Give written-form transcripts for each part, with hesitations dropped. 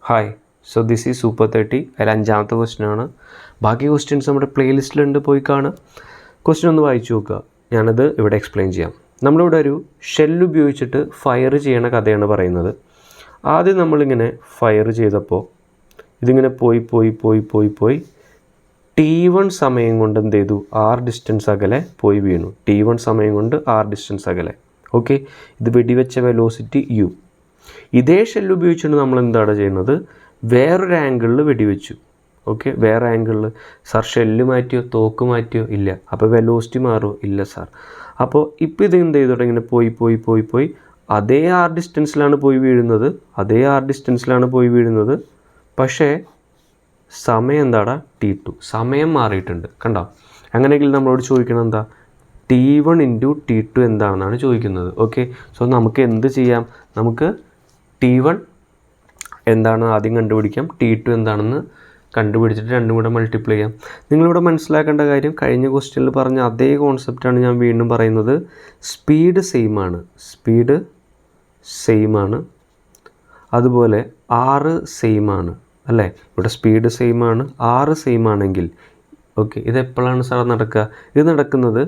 Hi, so this is super 30. അതിൽ 5ാമത്തെ ക്വസ്റ്റ്യനാണ്. ബാക്കി ക്വസ്റ്റ്യൻസ് നമ്മുടെ പ്ലേലിസ്റ്റിലുണ്ട്, പോയി കാണുക. ക്വസ്റ്റ്യൻ ഒന്ന് വായിച്ചു നോക്കുക. ഞാനത് ഇവിടെ എക്സ്പ്ലെയിൻ ചെയ്യാം. നമ്മളിവിടെ ഒരു ഷെല്ല് ഉപയോഗിച്ചിട്ട് ഫയർ ചെയ്യണ കഥയാണ് പറയുന്നത്. ആദ്യം നമ്മളിങ്ങനെ ഫയർ ചെയ്തപ്പോൾ ഇതിങ്ങനെ പോയി T1 സമയം കൊണ്ട് എന്ത് ചെയ്തു, R ഡിസ്റ്റൻസ് അകലെ പോയി വീണു. T1 സമയം കൊണ്ട് R ഡിസ്റ്റൻസ് അകലെ. ഓക്കെ, ഇത് വെടിവെച്ച വെലോസിറ്റി U. ഇതേ ഷെല്ല് ഉപയോഗിച്ചുകൊണ്ട് നമ്മൾ എന്താണ് ചെയ്യുന്നത്, വേറൊരു ആംഗിളിൽ വെടിവെച്ചു. ഓക്കെ, വേറെ ആംഗിളിൽ. സാർ ഷെല്ല് മാറ്റിയോ, തോക്ക് മാറ്റിയോ? ഇല്ല. അപ്പോൾ വെലോസിറ്റി മാറുമോ? ഇല്ല സാർ. അപ്പോൾ ഇപ്പോൾ ഇത് എന്ത് ചെയ്തോട്ടെ, ഇങ്ങനെ പോയി അതേ R ഡിസ്റ്റൻസിലാണ് പോയി വീഴുന്നത്. പക്ഷേ സമയം എന്താടാ, T2. സമയം മാറിയിട്ടുണ്ട്, കണ്ടോ? അങ്ങനെയെങ്കിൽ നമ്മളോട് ചോദിക്കണം എന്താ, T1 × T2 എന്താണെന്നാണ് ചോദിക്കുന്നത്. ഓക്കെ, സോ നമുക്ക് എന്ത് ചെയ്യാം, നമുക്ക് T1 എന്താണെന്ന് ആദ്യം കണ്ടുപിടിക്കാം, T2 എന്താണെന്ന് കണ്ടുപിടിച്ചിട്ട് രണ്ടും കൂടെ മൾട്ടിപ്ലൈ ചെയ്യാം. നിങ്ങളിവിടെ മനസ്സിലാക്കേണ്ട കാര്യം, കഴിഞ്ഞ ക്വസ്റ്റ്യനിൽ പറഞ്ഞ അതേ കോൺസെപ്റ്റാണ് ഞാൻ വീണ്ടും പറയുന്നത്. സ്പീഡ് സെയിം ആണ്, അതുപോലെ R സെയിം ആണ്, അല്ലേ? ഇവിടെ സ്പീഡ് സെയിം ആണ്, R സെയിം ആണെങ്കിൽ ഓക്കെ, ഇതെപ്പോഴാണ് സാർ നടക്കുക? ഇത് നടക്കുന്നത്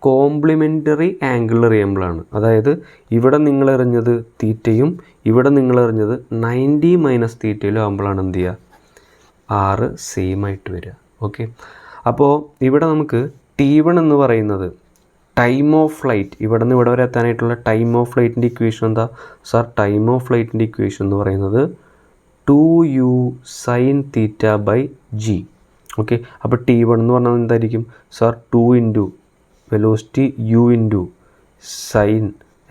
കോംപ്ലിമെൻ്ററി ആംഗിൾ എറിയുമ്പോഴാണ്. അതായത് ഇവിടെ നിങ്ങൾ എറിഞ്ഞത് തീറ്റയും ഇവിടെ നിങ്ങൾ എറിഞ്ഞത് 90 - തീറ്റയിലും ആകുമ്പോഴാണ് എന്ത് ചെയ്യുക, R സെയിം ആയിട്ട് വരിക. ഓക്കെ, അപ്പോൾ ഇവിടെ നമുക്ക് T1 എന്ന് പറയുന്നത് ടൈം ഓഫ് ഫ്ലൈറ്റ്, ഇവിടെ നിന്ന് ഇവിടെ വരെ എത്താനായിട്ടുള്ള ടൈം ഓഫ് ഫ്ലൈറ്റിൻ്റെ ഇക്വേഷൻ എന്താ സാർ? ടൈം ഓഫ് ഫ്ലൈറ്റിൻ്റെ ഇക്വേഷൻ എന്ന് പറയുന്നത് 2u sin θ/g. ഓക്കെ, അപ്പോൾ T1 എന്ന് പറഞ്ഞാൽ എന്തായിരിക്കും sir? 2 × velocity u × sine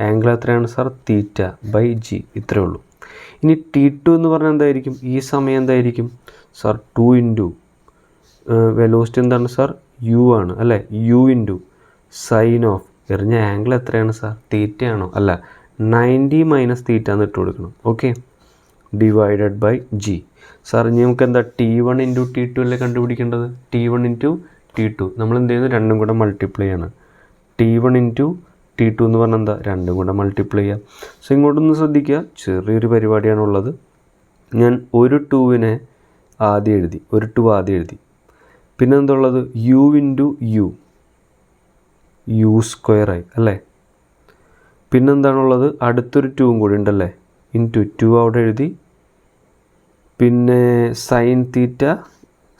angle എത്രയാണ് സാർ? θ/g. ഇത്രയേ ഉള്ളൂ. ഇനി T2 എന്ന് പറഞ്ഞാൽ എന്തായിരിക്കും? ഈ സമയം എന്തായിരിക്കും സാർ? 2 × വെലോസിറ്റി എന്താണ് സാർ? u ആണ്, അല്ലേ? u × സൈൻ ഓഫ് എറിഞ്ഞ ആംഗിൾ എത്രയാണ് സാർ? തീറ്റയാണോ? അല്ല, 90 - θ എന്ന് ഇട്ട് കൊടുക്കണം. Okay, /g. സാർ ഇനി നമുക്ക് എന്താ, T1 × T2 അല്ലേ കണ്ടുപിടിക്കേണ്ടത്? T1 × T2 നമ്മൾ എന്ത് ചെയ്യുന്നു, രണ്ടും കൂടെ മൾട്ടിപ്ലൈ ആണ്. T1 × T2 എന്ന് പറഞ്ഞാൽ എന്താ, രണ്ടും കൂടെ മൾട്ടിപ്ലൈ ചെയ്യാം. സോ ഇങ്ങോട്ടൊന്ന് ശ്രദ്ധിക്കുക, ചെറിയൊരു പരിപാടിയാണുള്ളത്. ഞാൻ ഒരു 2 ആദ്യം എഴുതി, പിന്നെ എന്തുള്ളത്, u × u സ്ക്വയറായി, അല്ലേ? പിന്നെന്താണുള്ളത്, അടുത്തൊരു 2 കൂടി ഉണ്ടല്ലേ, × 2 അവിടെ എഴുതി. പിന്നെ സൈൻ തീറ്റ,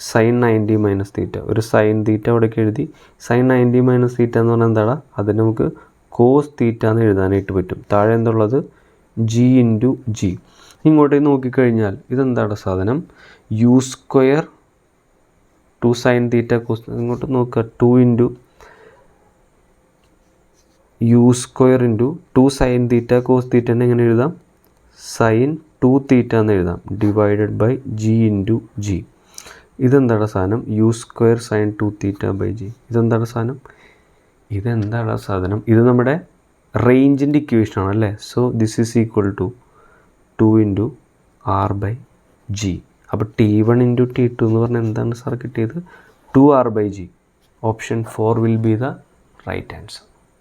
സൈൻ 90 - θ, ഒരു സൈൻ തീറ്റ അവിടേക്ക് എഴുതി. സൈൻ 90 - θ എന്ന് പറഞ്ഞാൽ എന്താണ്, അതിന് നമുക്ക് കോസ് തീറ്റ എന്ന് എഴുതാനായിട്ട് പറ്റും. താഴെ എന്തുള്ളത്, g × g. ഇങ്ങോട്ടേക്ക് നോക്കിക്കഴിഞ്ഞാൽ ഇതെന്താണ് സാധനം, u square 2 sine theta cos. ഇങ്ങോട്ട് നോക്കുക, 2 × u square × 2 sine theta cos തീറ്റനെ എങ്ങനെ എഴുതാം, സൈൻ 2 θ എന്ന് എഴുതാം, /g × g. ഇതെന്താണ് സാധനം, u സ്ക്വയർ സൈൻ 2 θ/g. ഇതെന്താണ് സാധനം, ഇത് നമ്മുടെ റേഞ്ചിൻ്റെ ഇക്വേഷനാണ്, അല്ലേ? So this is equal to 2 × R/g. അപ്പോൾ T1 × T2 എന്ന് പറഞ്ഞാൽ എന്താണ് സാർ കിട്ടിയത്, 2R/g. Option 4 will be the right answer.